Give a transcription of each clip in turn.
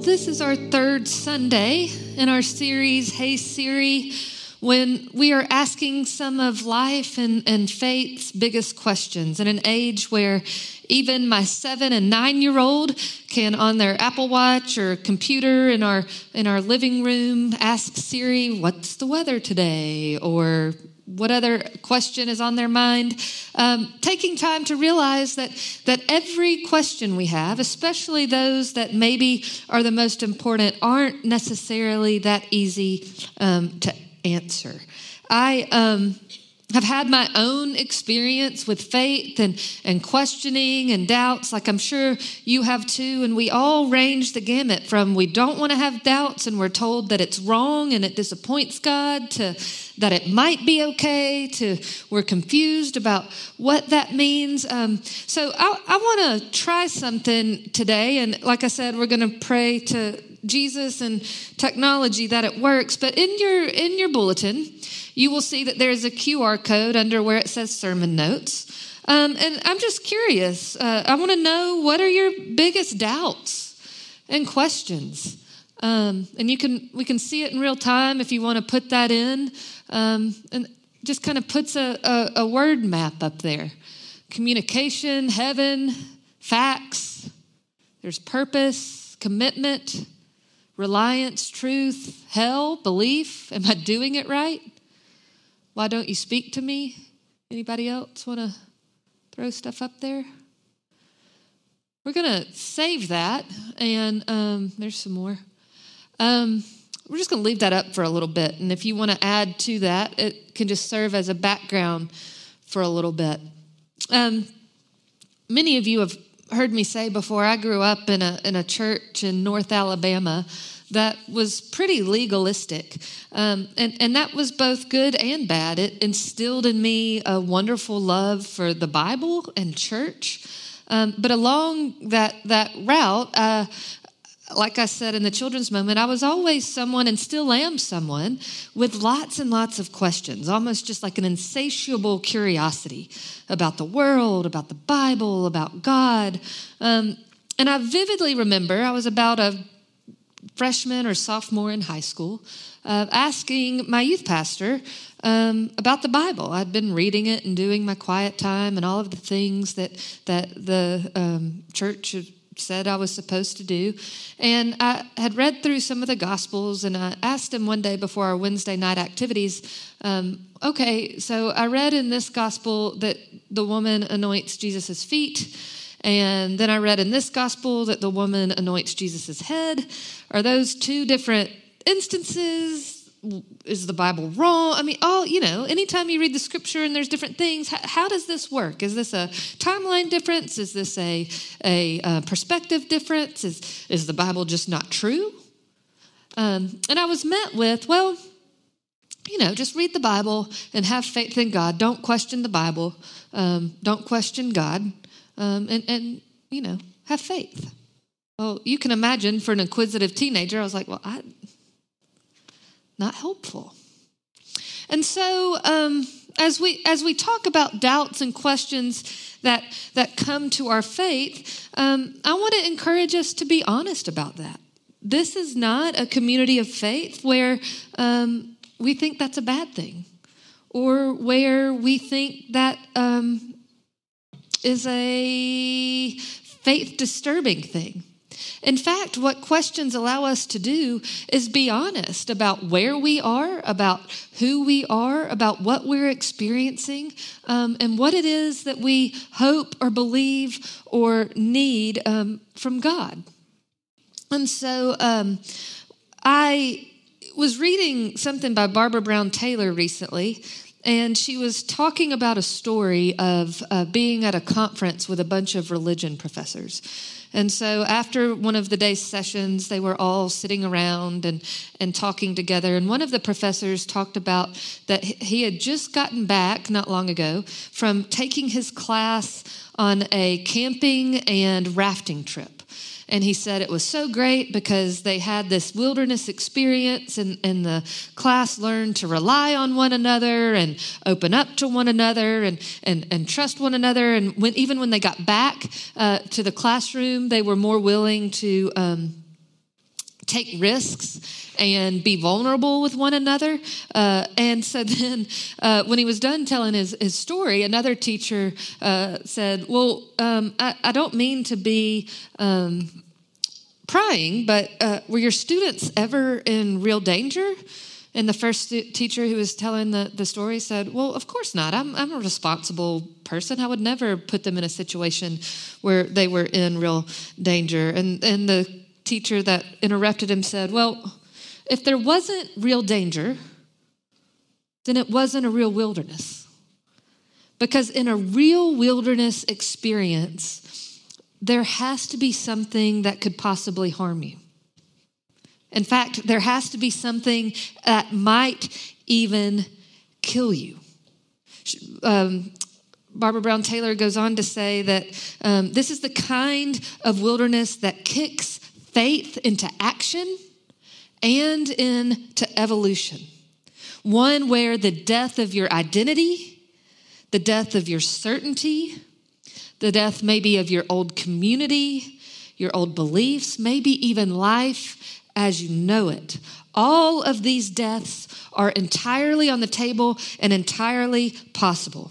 This is our third Sunday in our series, Hey Siri, when we are asking some of life and faith's biggest questions in an age where even my 7 and 9-year-old can, on their Apple Watch or computer in our living room, ask Siri, what's the weather today? Or what other question is on their mind? Taking time to realize that every question we have, especially those that maybe are the most important, aren't necessarily that easy to answer. I have had my own experience with faith and questioning and doubts, like I'm sure you have too, and we all range the gamut from we don't want to have doubts and we're told that it's wrong and it disappoints God, to that it might be okay, to we're confused about what that means. So I want to try something today, and like I said, we're going to pray to Jesus and technology that it works, but in your bulletin, you will see that there's a QR code under where it says sermon notes. And I'm just curious. I want to know, what are your biggest doubts and questions? And we can see it in real time if you want to put that in. And just kind of puts a word map up there. Communication, heaven, facts. There's purpose, commitment, reliance, truth, hell, belief. Am I doing it right? Why don't you speak to me? Anybody else want to throw stuff up there? We're going to save that, and there's some more. We're just going to leave that up for a little bit, and if you want to add to that, it can just serve as a background for a little bit. Many of you have heard me say before, I grew up in a church in North Alabama that was pretty legalistic. And that was both good and bad. It instilled in me a wonderful love for the Bible and church. But along that route, like I said in the children's moment, I was always someone, and still am someone, with lots and lots of questions, almost just like an insatiable curiosity about the world, about the Bible, about God. And I vividly remember I was about a freshman or sophomore in high school, asking my youth pastor about the Bible. I'd been reading it and doing my quiet time and all of the things that the church said I was supposed to do. And I had read through some of the Gospels, and I asked him one day before our Wednesday night activities, okay, so I read in this Gospel that the woman anoints Jesus' feet, and then I read in this Gospel that the woman anoints Jesus' head. Are those two different instances? Is the Bible wrong? I mean, anytime you read the scripture and there's different things, how does this work? Is this a timeline difference? Is this a perspective difference? Is the Bible just not true? And I was met with, just read the Bible and have faith in God. Don't question the Bible. Don't question God. And have faith. Well, you can imagine for an inquisitive teenager, I was like, not helpful. And so as we talk about doubts and questions that come to our faith, I want to encourage us to be honest about that. This is not a community of faith where we think that's a bad thing, or where we think that is a faith-disturbing thing. In fact, what questions allow us to do is be honest about where we are, about who we are, about what we're experiencing, and what it is that we hope or believe or need from God. And so I was reading something by Barbara Brown Taylor recently, and she was talking about a story of being at a conference with a bunch of religion professors. And so after one of the day's sessions, they were all sitting around and talking together. And one of the professors talked about that he had just gotten back not long ago from taking his class on a camping and rafting trip. And he said it was so great because they had this wilderness experience, and the class learned to rely on one another and open up to one another and trust one another. And even when they got back to the classroom, they were more willing to take risks and be vulnerable with one another. And so then when he was done telling his story, another teacher said, well, I don't mean to be prying, but were your students ever in real danger? And the first teacher who was telling the story said, well, of course not. I'm a responsible person. I would never put them in a situation where they were in real danger. And the teacher that interrupted him said, well, if there wasn't real danger, then it wasn't a real wilderness. Because in a real wilderness experience, there has to be something that could possibly harm you. In fact, there has to be something that might even kill you. Barbara Brown Taylor goes on to say that this is the kind of wilderness that kicks faith into action and into evolution. One where the death of your identity, the death of your certainty, the death maybe of your old community, your old beliefs, maybe even life as you know it. All of these deaths are entirely on the table and entirely possible.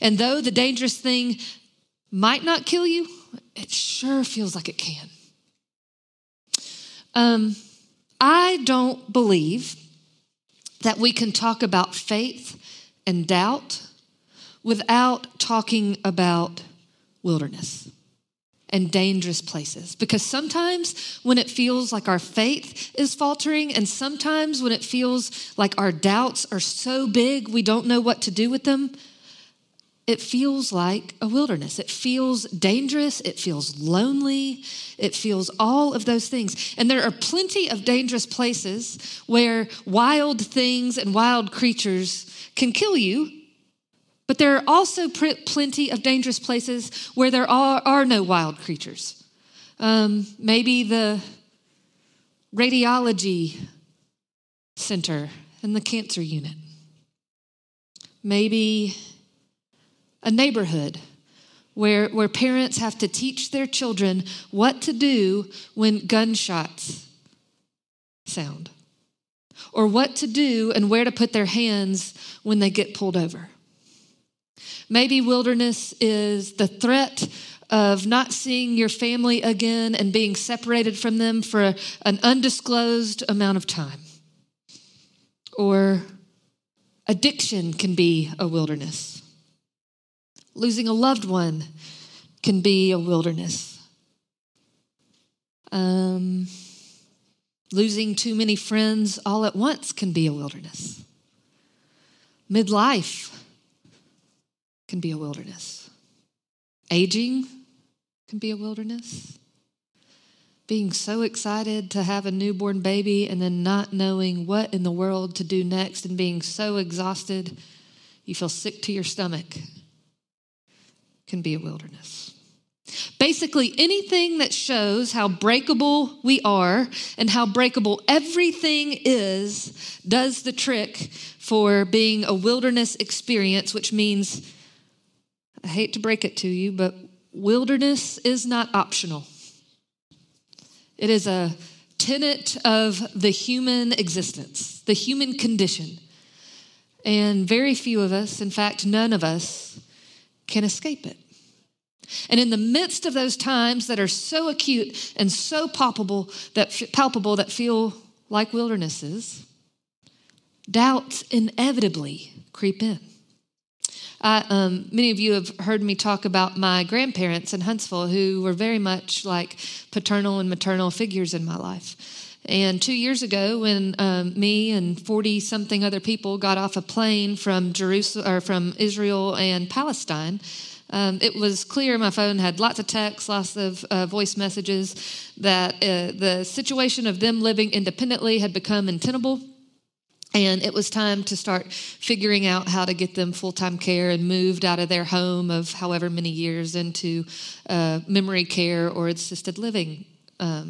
And though the dangerous thing might not kill you, it sure feels like it can. I don't believe that we can talk about faith and doubt without talking about wilderness and dangerous places. Because sometimes when it feels like our faith is faltering, and sometimes when it feels like our doubts are so big we don't know what to do with them, it feels like a wilderness. It feels dangerous. It feels lonely. It feels all of those things. And there are plenty of dangerous places where wild things and wild creatures can kill you. But there are also plenty of dangerous places where there are no wild creatures. Maybe the radiology center and the cancer unit. Maybe a neighborhood where parents have to teach their children what to do when gunshots sound, or what to do and where to put their hands when they get pulled over. Maybe wilderness is the threat of not seeing your family again and being separated from them for an undisclosed amount of time. Or addiction can be a wilderness. Losing a loved one can be a wilderness. Losing too many friends all at once can be a wilderness. Midlife can be a wilderness. Aging can be a wilderness. Being so excited to have a newborn baby and then not knowing what in the world to do next and being so exhausted you feel sick to your stomach can be a wilderness. Basically, anything that shows how breakable we are and how breakable everything is does the trick for being a wilderness experience, which means, I hate to break it to you, but wilderness is not optional. It is a tenet of the human existence, the human condition. And very few of us, in fact, none of us, can escape it. And in the midst of those times that are so acute and so palpable that feel like wildernesses, doubts inevitably creep in. Many of you have heard me talk about my grandparents in Huntsville, who were very much like paternal and maternal figures in my life. And 2 years ago, when me and 40-something other people got off a plane from Israel and Palestine, it was clear my phone had lots of texts, lots of voice messages, that the situation of them living independently had become untenable. And it was time to start figuring out how to get them full-time care and moved out of their home of however many years into memory care or assisted living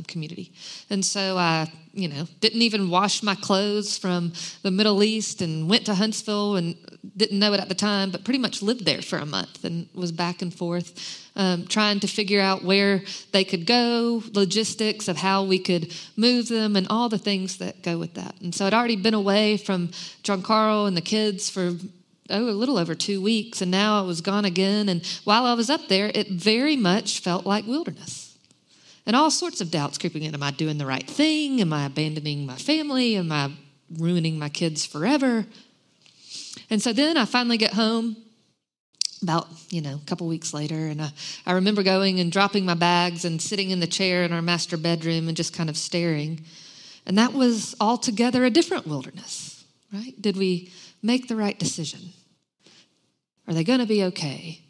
community. And so I, didn't even wash my clothes from the Middle East and went to Huntsville and didn't know it at the time, but pretty much lived there for a month and was back and forth trying to figure out where they could go, logistics of how we could move them and all the things that go with that. And so I'd already been away from John Carl and the kids for a little over 2 weeks, and now I was gone again. And while I was up there, it very much felt like wilderness. And all sorts of doubts creeping in. Am I doing the right thing? Am I abandoning my family? Am I ruining my kids forever? And so then I finally get home about, a couple weeks later, and I remember going and dropping my bags and sitting in the chair in our master bedroom and just kind of staring. And that was altogether a different wilderness, right? Did we make the right decision? Are they going to be okay?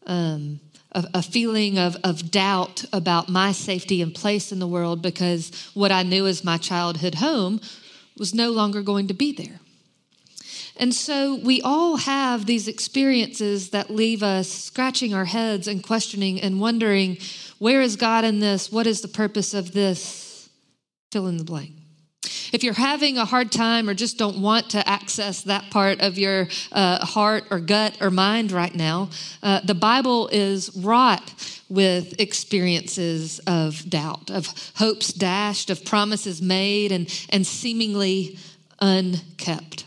A feeling of doubt about my safety and place in the world because what I knew as my childhood home was no longer going to be there. And so we all have these experiences that leave us scratching our heads and questioning and wondering, where is God in this? What is the purpose of this? Fill in the blank. If you're having a hard time or just don't want to access that part of your heart or gut or mind right now, the Bible is wrought with experiences of doubt, of hopes dashed, of promises made and seemingly unkept.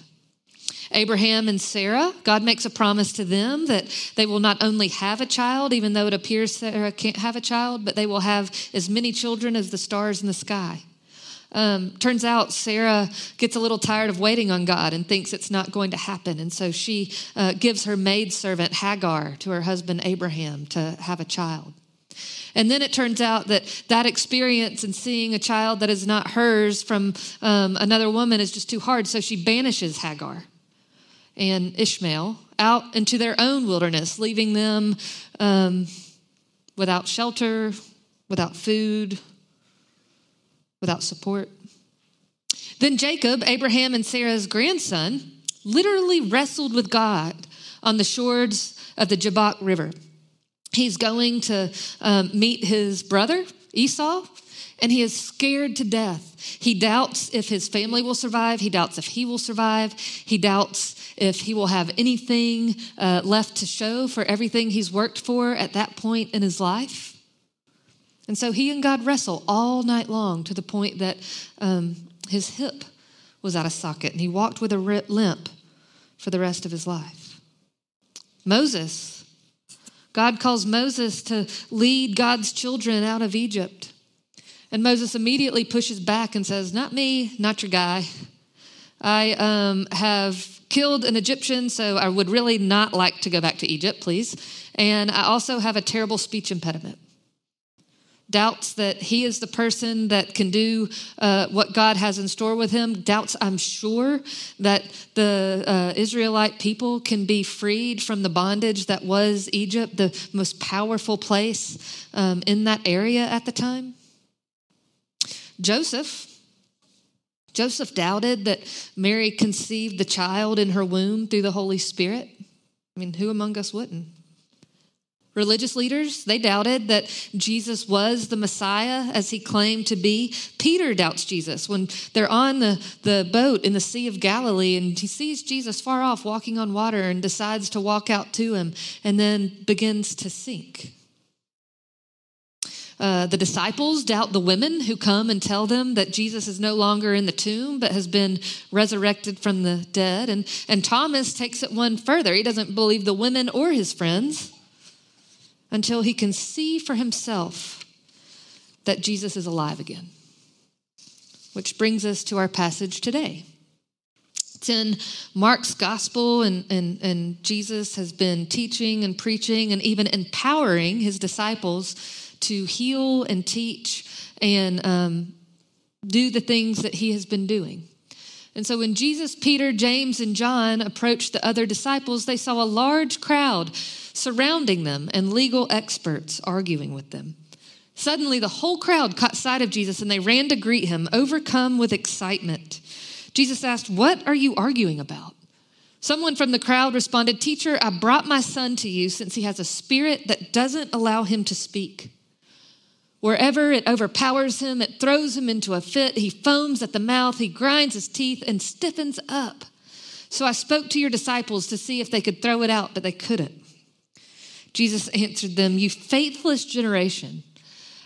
Abraham and Sarah, God makes a promise to them that they will not only have a child, even though it appears Sarah can't have a child, but they will have as many children as the stars in the sky. Turns out Sarah gets a little tired of waiting on God and thinks it's not going to happen. And so she gives her maidservant Hagar to her husband Abraham to have a child. And then it turns out that experience and seeing a child that is not hers from another woman is just too hard. So she banishes Hagar and Ishmael out into their own wilderness, leaving them without shelter, without food, without support. Then Jacob, Abraham and Sarah's grandson, literally wrestled with God on the shores of the Jabbok River. He's going to meet his brother, Esau, and he is scared to death. He doubts if his family will survive. He doubts if he will survive. He doubts if he will have anything left to show for everything he's worked for at that point in his life. And so he and God wrestle all night long to the point that his hip was out of socket and he walked with a limp for the rest of his life. Moses, God calls Moses to lead God's children out of Egypt. And Moses immediately pushes back and says, not me, not your guy. I have killed an Egyptian, so I would really not like to go back to Egypt, please. And I also have a terrible speech impediment. Doubts that he is the person that can do what God has in store with him. Doubts, I'm sure, that the Israelite people can be freed from the bondage that was Egypt, the most powerful place in that area at the time. Joseph doubted that Mary conceived the child in her womb through the Holy Spirit. I mean, who among us wouldn't? Religious leaders, they doubted that Jesus was the Messiah as he claimed to be. Peter doubts Jesus when they're on the boat in the Sea of Galilee and he sees Jesus far off walking on water and decides to walk out to him and then begins to sink. The disciples doubt the women who come and tell them that Jesus is no longer in the tomb but has been resurrected from the dead. And Thomas takes it one further. He doesn't believe the women or his friends until he can see for himself that Jesus is alive again. Which brings us to our passage today. It's in Mark's gospel, and Jesus has been teaching and preaching and even empowering his disciples to heal and teach and do the things that he has been doing. And so when Jesus, Peter, James, and John approached the other disciples, they saw a large crowd surrounding them and legal experts arguing with them. Suddenly, the whole crowd caught sight of Jesus and they ran to greet him, overcome with excitement. Jesus asked, "What are you arguing about?" Someone from the crowd responded, "Teacher, I brought my son to you since he has a spirit that doesn't allow him to speak. Wherever it overpowers him, it throws him into a fit. He foams at the mouth. He grinds his teeth and stiffens up. So I spoke to your disciples to see if they could throw it out, but they couldn't. Jesus answered them, you faithless generation,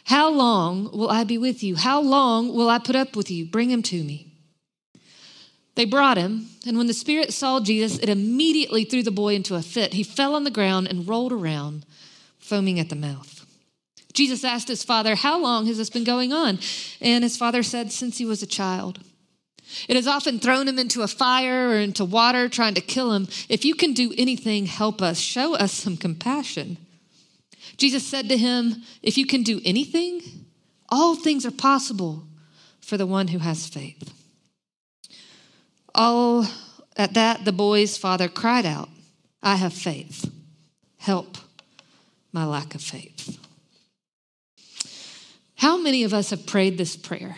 how long will I be with you? How long will I put up with you? Bring him to me. They brought him, and when the spirit saw Jesus, it immediately threw the boy into a fit. He fell on the ground and rolled around, foaming at the mouth. Jesus asked his father, how long has this been going on? And his father said, since he was a child. It has often thrown him into a fire or into water, trying to kill him. If you can do anything, help us. Show us some compassion. Jesus said to him, if you can do anything, all things are possible for the one who has faith. All at that, the boy's father cried out, I have faith. Help my lack of faith. How many of us have prayed this prayer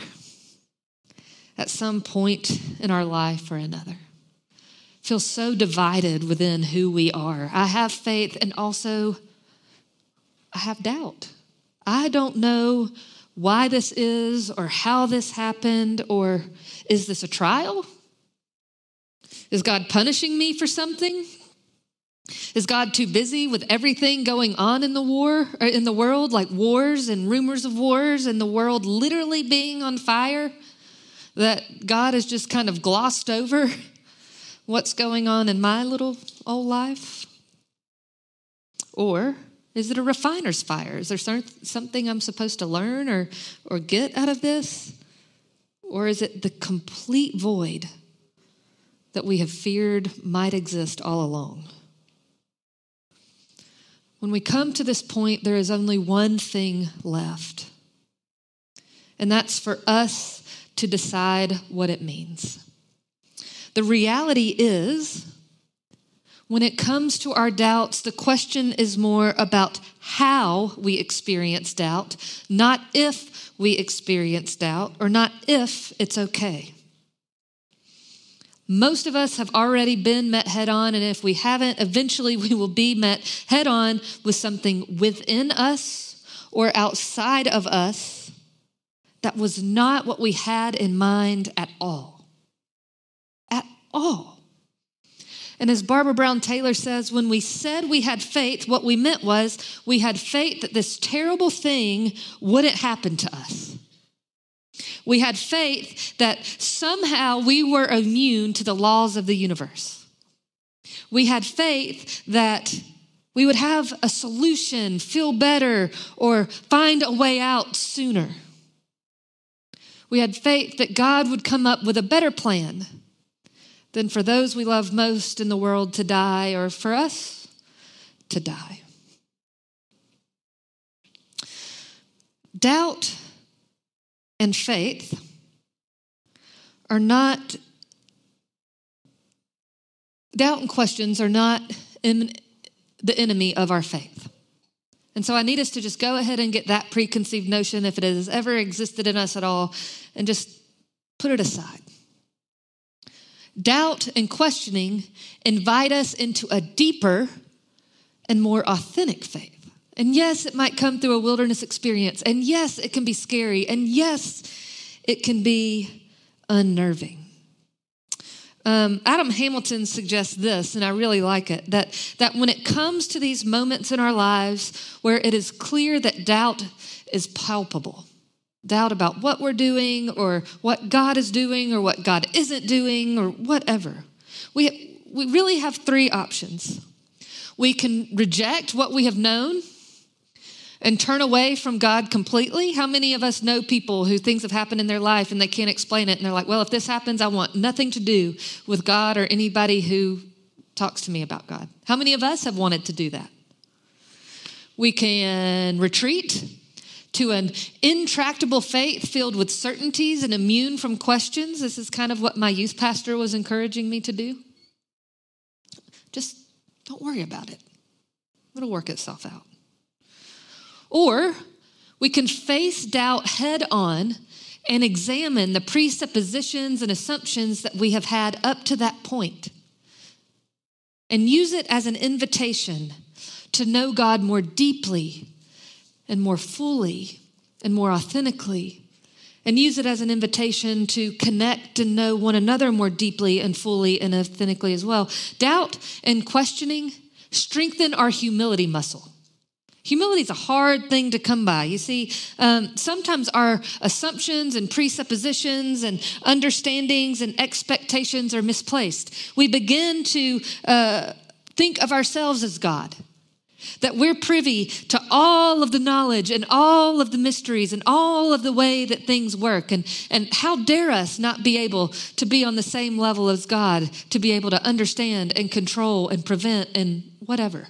at some point in our life or another? Feel so divided within who we are. I have faith and also I have doubt. I don't know why this is or how this happened, or is this a trial? Is God punishing me for something? Is God too busy with everything going on in the world, like wars and rumors of wars and the world literally being on fire, that God has just kind of glossed over what's going on in my little old life? Or is it a refiner's fire? Is there something I'm supposed to learn or get out of this? Or is it the complete void that we have feared might exist all along? When we come to this point, there is only one thing left, and that's for us to decide what it means. The reality is, when it comes to our doubts, the question is more about how we experience doubt, not if we experience doubt, or not if it's okay. Most of us have already been met head on, and if we haven't, eventually we will be met head on with something within us or outside of us that was not what we had in mind at all. At all. And as Barbara Brown Taylor says, when we said we had faith, what we meant was we had faith that this terrible thing wouldn't happen to us. We had faith that somehow we were immune to the laws of the universe. We had faith that we would have a solution, feel better, or find a way out sooner. We had faith that God would come up with a better plan than for those we love most in the world to die, or for us to die. Doubt and faith are not, doubt and questions are not the enemy of our faith. And so I need us to just go ahead and get that preconceived notion, if it has ever existed in us at all, and just put it aside. Doubt and questioning invite us into a deeper and more authentic faith. And yes, it might come through a wilderness experience. And yes, it can be scary. And yes, it can be unnerving. Adam Hamilton suggests this, and I really like it, that when it comes to these moments in our lives where it is clear that doubt is palpable, doubt about what we're doing or what God is doing or what God isn't doing or whatever, we really have three options. We can reject what we have known and turn away from God completely. How many of us know people who things have happened in their life and they can't explain it, and they're like, well, if this happens, I want nothing to do with God or anybody who talks to me about God? How many of us have wanted to do that? We can retreat to an intractable faith filled with certainties and immune from questions. This is kind of what my youth pastor was encouraging me to do. Just don't worry about it. It'll work itself out. Or we can face doubt head on and examine the presuppositions and assumptions that we have had up to that point and use it as an invitation to know God more deeply and more fully and more authentically, and use it as an invitation to connect and know one another more deeply and fully and authentically as well. Doubt and questioning strengthen our humility muscle. Humility is a hard thing to come by. You see, sometimes our assumptions and presuppositions and understandings and expectations are misplaced. We begin to think of ourselves as God, that we're privy to all of the knowledge and all of the mysteries and all of the way that things work. And how dare us not be able to be on the same level as God, to be able to understand and control and prevent and whatever.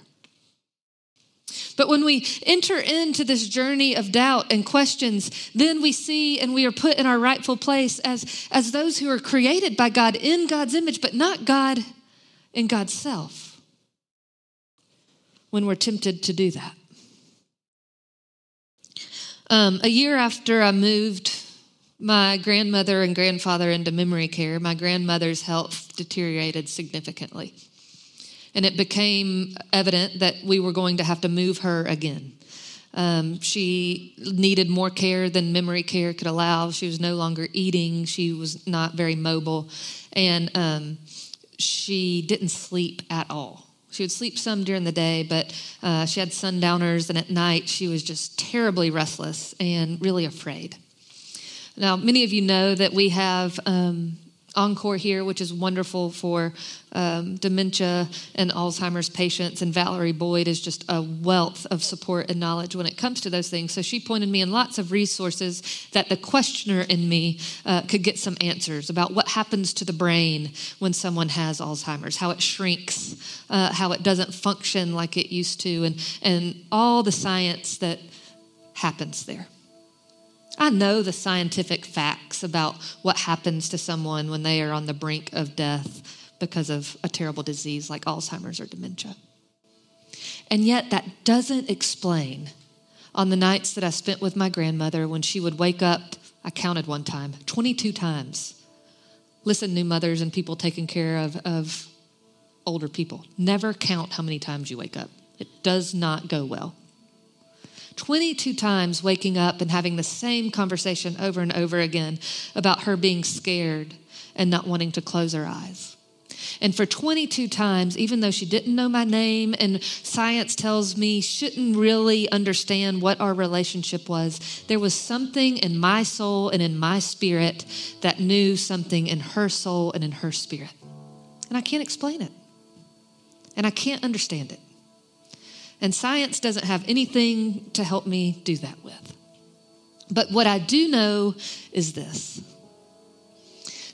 But when we enter into this journey of doubt and questions, then we see and we are put in our rightful place as those who are created by God in God's image, but not God in God's self, when we're tempted to do that. A year after I moved my grandmother and grandfather into memory care, my grandmother's health deteriorated significantly. And it became evident that we were going to have to move her again. She needed more care than memory care could allow. She was no longer eating. She was not very mobile. And she didn't sleep at all. She would sleep some during the day, but she had sundowners, and at night she was just terribly restless and really afraid. Now, many of you know that we have Encore here, which is wonderful for dementia and Alzheimer's patients, and Valerie Boyd is just a wealth of support and knowledge when it comes to those things. So she pointed me in lots of resources that the questioner in me could get some answers about what happens to the brain when someone has Alzheimer's, how it shrinks, how it doesn't function like it used to, and all the science that happens there. I know the scientific facts about what happens to someone when they are on the brink of death because of a terrible disease like Alzheimer's or dementia. And yet that doesn't explain, on the nights that I spent with my grandmother, when she would wake up, I counted one time, 22 times. Listen, new mothers and people taking care of older people, never count how many times you wake up. It does not go well. 22 times waking up and having the same conversation over and over again about her being scared and not wanting to close her eyes. And for 22 times, even though she didn't know my name and science tells me shouldn't really understand what our relationship was, there was something in my soul and in my spirit that knew something in her soul and in her spirit. And I can't explain it. And I can't understand it. And science doesn't have anything to help me do that with. But what I do know is this,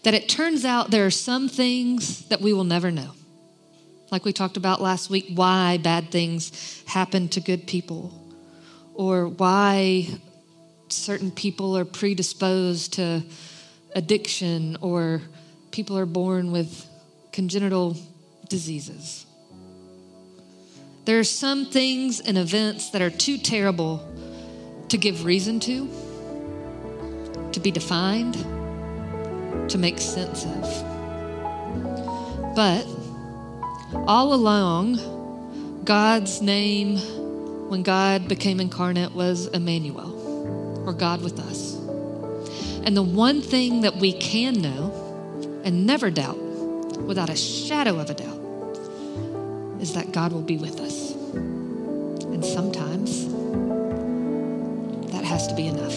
that it turns out there are some things that we will never know. Like we talked about last week, why bad things happen to good people, or why certain people are predisposed to addiction, or people are born with congenital diseases. There are some things and events that are too terrible to give reason to be defined, to make sense of. But all along, God's name, when God became incarnate, was Emmanuel, or God with us. And the one thing that we can know and never doubt, without a shadow of a doubt, is that God will be with us. And sometimes that has to be enough.